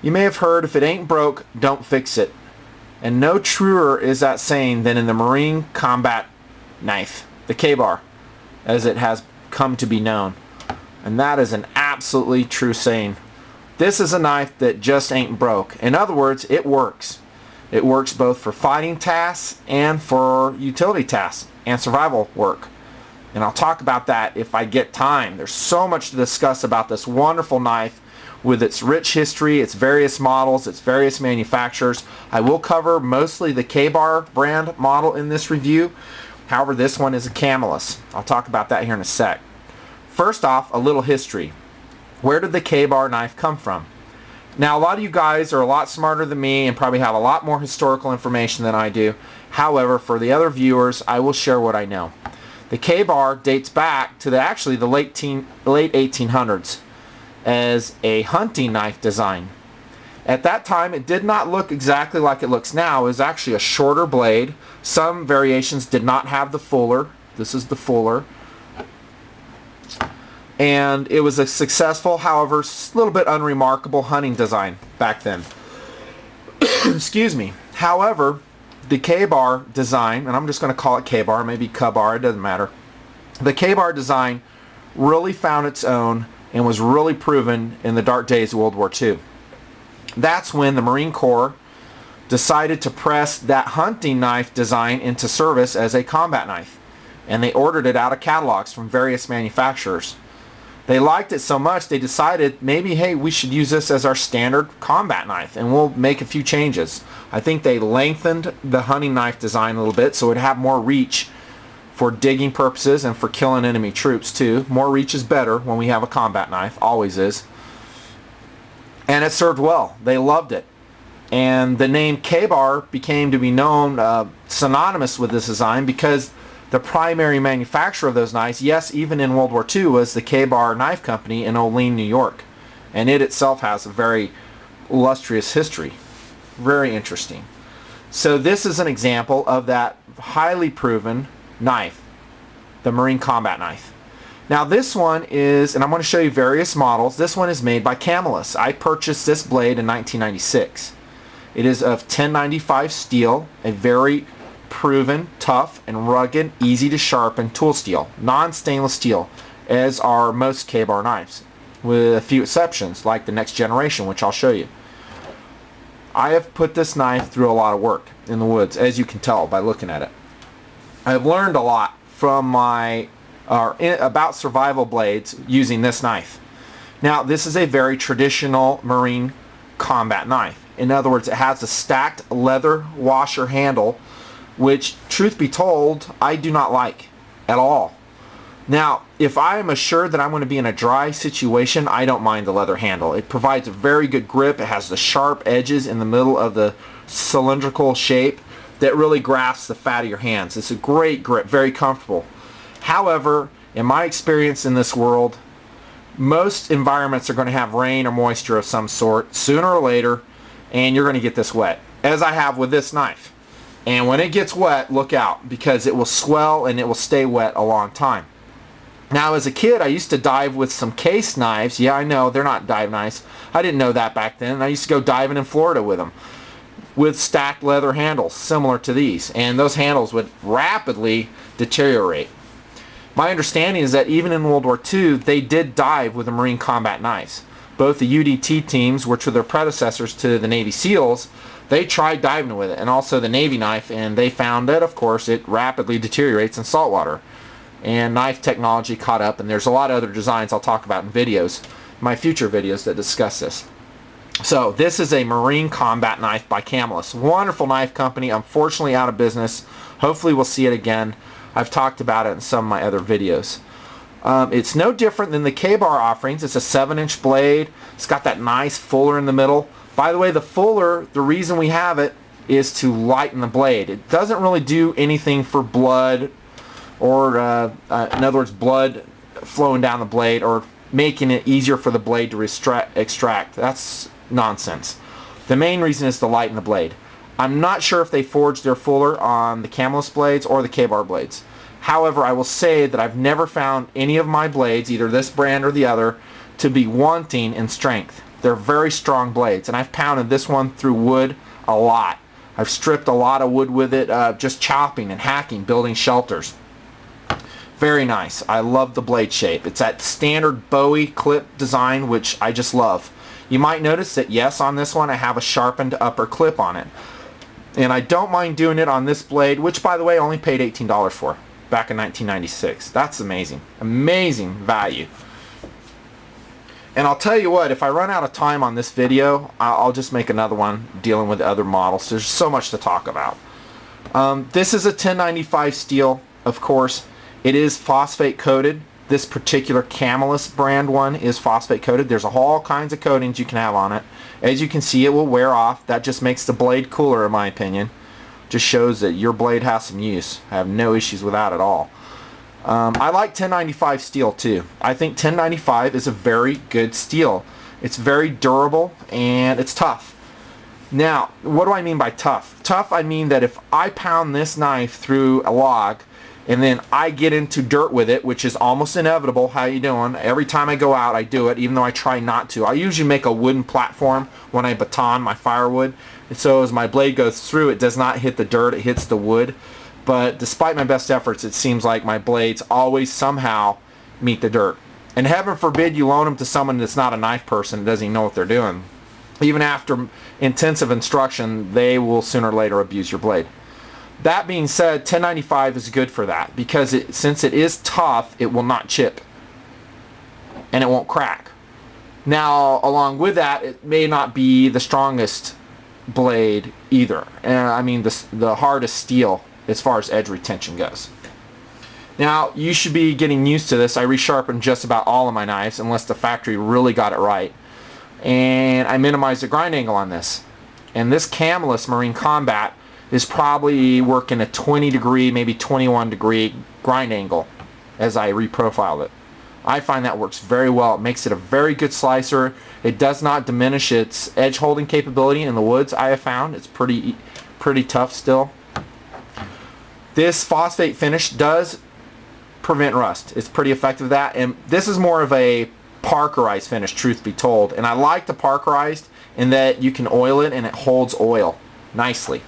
You may have heard, if it ain't broke, don't fix it. And no truer is that saying than in the Marine Combat knife, the KABAR, as it has come to be known. And that is an absolutely true saying. This is a knife that just ain't broke. In other words, it works. It works both for fighting tasks and for utility tasks and survival work. And I'll talk about that if I get time. There's so much to discuss about this wonderful knife with its rich history, its various models, its various manufacturers. I will cover mostly the KABAR brand model in this review. However, this one is a Camillus. I'll talk about that here in a sec. First off, a little history. Where did the KABAR knife come from? Now, a lot of you guys are a lot smarter than me and probably have a lot more historical information than I do. However, for the other viewers, I will share what I know. The KABAR dates back to actually the late 1800s as a hunting knife design. At that time, it did not look exactly like it looks now. It was actually a shorter blade. Some variations did not have the fuller. This is the fuller. And it was a successful, however, a little bit unremarkable hunting design back then. Excuse me. However, the KABAR design, and I'm just going to call it KABAR, maybe KABAR, it doesn't matter. The KABAR design really found its own and was really proven in the dark days of World War II. That's when the Marine Corps decided to press that hunting knife design into service as a combat knife. And they ordered it out of catalogs from various manufacturers. They liked it so much they decided maybe, hey, we should use this as our standard combat knife and we'll make a few changes. I think they lengthened the hunting knife design a little bit so it would have more reach for digging purposes and for killing enemy troops too. More reach is better when we have a combat knife, always is. And it served well. They loved it. And the name KABAR became to be known synonymous with this design because the primary manufacturer of those knives, yes, even in World War II, was the KABAR Knife Company in Olean, New York. And it itself has a very illustrious history. Very interesting. So this is an example of that highly proven knife, the Marine Combat knife. Now this one is, and I'm going to show you various models, this one is made by Camillus. I purchased this blade in 1996. It is of 1095 steel, a very proven, tough, and rugged, easy to sharpen tool steel, non-stainless steel, as are most KABAR knives, with a few exceptions like the next generation, which I'll show you. I have put this knife through a lot of work in the woods, as you can tell by looking at it. I've learned a lot from my about survival blades using this knife. Now, this is a very traditional Marine combat knife. In other words, it has a stacked leather washer handle, which, truth be told, I do not like at all. Now, if I am assured that I'm going to be in a dry situation, I don't mind the leather handle. It provides a very good grip. It has the sharp edges in the middle of the cylindrical shape that really grasps the fat of your hands. It's a great grip, very comfortable. However, in my experience in this world, most environments are going to have rain or moisture of some sort sooner or later, and you're going to get this wet, as I have with this knife. And when it gets wet, look out, because it will swell and it will stay wet a long time. Now, as a kid, I used to dive with some case knives. Yeah, I know, they're not dive knives. I didn't know that back then. I used to go diving in Florida with them, with stacked leather handles similar to these. And those handles would rapidly deteriorate. My understanding is that even in World War II, they did dive with the Marine Combat knives. Both the UDT teams, which were their predecessors to the Navy SEALs, they tried diving with it, and also the Navy knife, and they found that, of course, it rapidly deteriorates in salt water. And knife technology caught up, and there's a lot of other designs I'll talk about in videos, my future videos that discuss this. So this is a Marine Combat knife by Camillus. Wonderful knife company, unfortunately out of business. Hopefully we'll see it again. I've talked about it in some of my other videos. It's no different than the KABAR offerings. It's a 7-inch blade. It's got that nice fuller in the middle. By the way, the fuller, the reason we have it is to lighten the blade. It doesn't really do anything for blood or, in other words, blood flowing down the blade or making it easier for the blade to extract. That's nonsense. The main reason is to lighten the blade. I'm not sure if they forged their fuller on the Camillus blades or the KABAR blades. However, I will say that I've never found any of my blades, either this brand or the other, to be wanting in strength. They're very strong blades, and I've pounded this one through wood a lot. I've stripped a lot of wood with it, just chopping and hacking, building shelters. Very nice. I love the blade shape. It's that standard Bowie clip design, which I just love. You might notice that, yes, on this one I have a sharpened upper clip on it. And I don't mind doing it on this blade, which, by the way, I only paid $18 for back in 1996. That's amazing. Amazing value. And I'll tell you what, if I run out of time on this video, I'll just make another one dealing with other models. There's so much to talk about. This is a 1095 steel, of course. It is phosphate coated. This particular Camillus brand one is phosphate coated. There's all kinds of coatings you can have on it. As you can see, it will wear off. That just makes the blade cooler, in my opinion. Just shows that your blade has some use. I have no issues with that at all. I like 1095 steel too. I think 1095 is a very good steel. It's very durable and it's tough. Now, what do I mean by tough? Tough, I mean that if I pound this knife through a log and then I get into dirt with it, which is almost inevitable. How you doing? Every time I go out, I do it, even though I try not to. I usually make a wooden platform when I baton my firewood, and so as my blade goes through, it does not hit the dirt, it hits the wood. But despite my best efforts, it seems like my blades always somehow meet the dirt. And heaven forbid you loan them to someone that's not a knife person, that doesn't even know what they're doing. Even after intensive instruction, they will sooner or later abuse your blade. That being said, 1095 is good for that, because since it is tough, it will not chip and it won't crack. Now, along with that, it may not be the strongest blade either. I mean, the hardest steel as far as edge retention goes. Now, you should be getting used to this. I resharpened just about all of my knives, unless the factory really got it right. And I minimized the grind angle on this. And this Camillus Marine Combat is probably working a 20 degree, maybe 21 degree grind angle as I reprofiled it. I find that works very well. It makes it a very good slicer. It does not diminish its edge holding capability in the woods, I have found. It's pretty tough still. This phosphate finish does prevent rust. It's pretty effective at that. And this is more of a parkerized finish, truth be told. And I like the parkerized in that you can oil it and it holds oil nicely.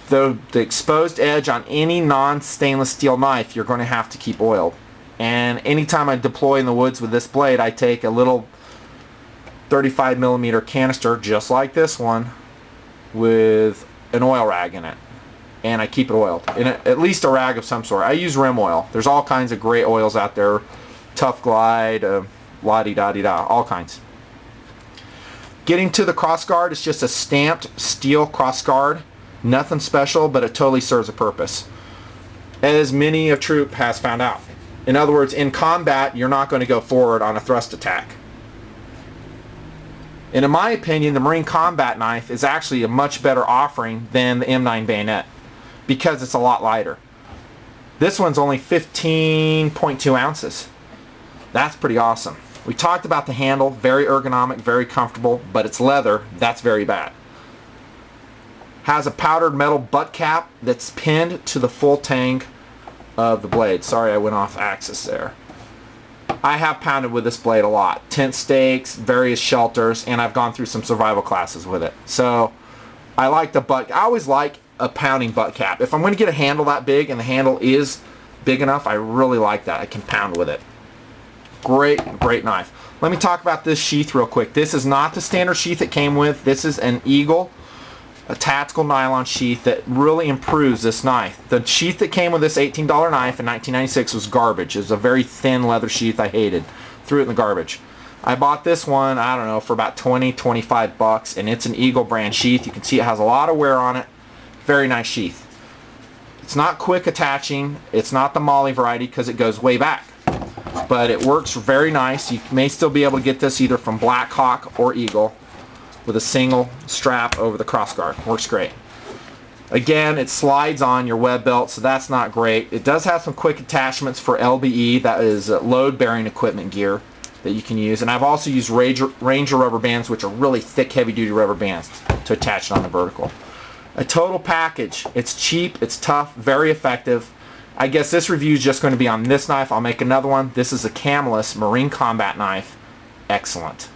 Though the exposed edge on any non-stainless steel knife, you're going to have to keep oiled. And anytime I deploy in the woods with this blade, I take a little 35mm canister, just like this one, with an oil rag in it. And I keep it oiled, in at least a rag of some sort. I use rim oil. There's all kinds of great oils out there. Tough Glide, la-di-da-di-da, all kinds. Getting to the crossguard, it's just a stamped steel crossguard. Nothing special, but it totally serves a purpose, as many a troop has found out. In other words, in combat, you're not going to go forward on a thrust attack. And in my opinion, the Marine Combat knife is actually a much better offering than the M9 bayonet, because it's a lot lighter. This one's only 15.2 ounces. That's pretty awesome. We talked about the handle, very ergonomic, very comfortable, but it's leather, that's very bad. Has a powdered metal butt cap that's pinned to the full tang of the blade. Sorry, I went off axis there. I have pounded with this blade a lot. Tent stakes, various shelters, and I've gone through some survival classes with it. So I like the butt. I always like a pounding butt cap. If I'm going to get a handle that big and the handle is big enough, I really like that. I can pound with it. Great knife. Let me talk about this sheath real quick. This is not the standard sheath it came with. This is an Eagle, a tactical nylon sheath that really improves this knife. The sheath that came with this $18 knife in 1996 was garbage. It was a very thin leather sheath I hated. Threw it in the garbage. I bought this one, I don't know, for about 20-25 bucks, and it's an Eagle brand sheath. You can see it has a lot of wear on it. Very nice sheath. It's not quick attaching. It's not the Molly variety because it goes way back. But it works very nice. You may still be able to get this either from Black Hawk or Eagle with a single strap over the crossguard. Works great. Again, it slides on your web belt, so that's not great. It does have some quick attachments for LBE, that is load bearing equipment gear that you can use. And I've also used Ranger rubber bands, which are really thick, heavy duty rubber bands to attach it on the vertical. A total package. It's cheap, it's tough, very effective. I guess this review is just going to be on this knife. I'll make another one. This is a Camillus Marine Combat knife. Excellent.